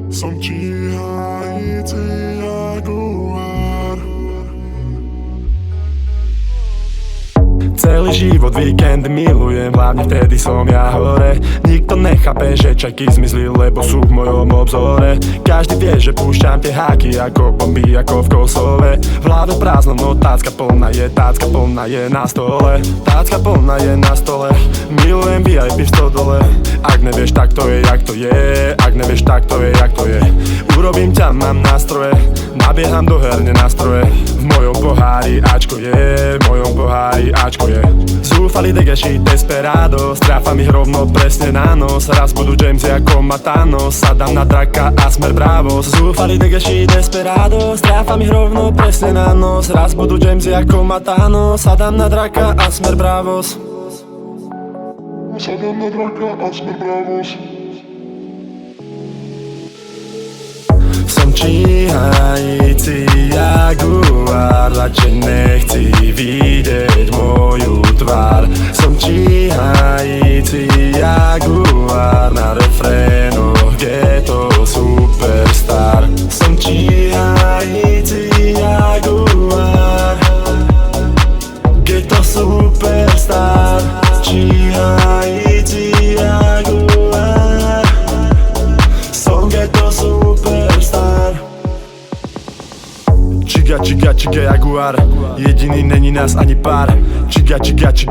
Som číhající jaguár. Celý život víkend milujem, hlavne vtedy som ja hore. Nikto nechápe, že čajky zmizli, lebo sú v mojom obzore. Každý vie, že púšťam tie háky ako bomby, ako v Kosove. V hlave prázdno, no tácka plná je na stole. Tácka plná je na stole, milujem VIP v stodole. Ak nevieš, tak to je, jak to je. Ak nevieš, tak to je, jak to je. Urobím ťa, mám nástroje, nabieham do herne nástroje. V mojom pohári Ačko je, v mojom pohári Ačko je. Zúfali degeši desperado, stráfam ich rovno presne na nos. Raz budú James ako Matanos, sadám na draka a smer bravos. Zúfali degeši desperado, stráfam ich rovno presne na nos. Raz budú James ako Matanos, sadám na draka a smer bravos. Sadám na draka a smer bravos. Som číhající jaguár, radšej nechci vidieť moju tvár. Som číhající jaguár, na refrénoch ghetto superstar. Som číhající jaguár, ghetto superstar. Číhající jaguár, som ghetto superstar. Čiga jaguár, jediný není nás ani pár. Čiga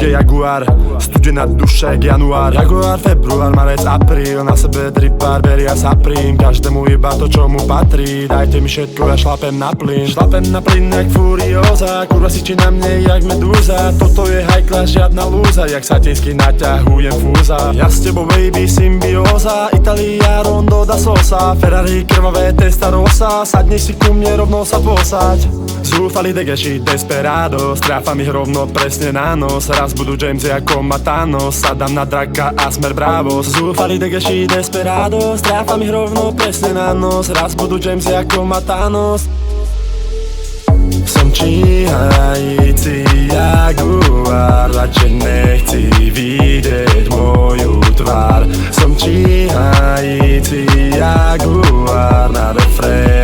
jaguár, studená duša jak január. Jaguár, február, marec, apríl, na sebe drip, barberia, saprím. Každému iba to, čo mu patrí. Dajte mi všetko, ja šlapem na plyn. Šlapem na plyn jak furioza, kurva si či na mne jak medúza. Toto je high class, žiadna lúza, jak satínsky naťahujem fúza. Ja s tebou baby symbióza, Italia, Rondo da Sosa. Ferrari, krvavé Testarossa, sadneš si ku mne, rovno sa posaď. Zúfali degeši desperado, stráfam ich rovno presne na nos. Raz budú James ako Matanos, sadám na draka a smer bravos. Zúfali degeši desperado, stráfam ich rovno presne na nos. Raz budú James ako Matanos. Som číhající jaguár, radšej nechci vidieť moju tvár. Som číhající jaguár, na refrén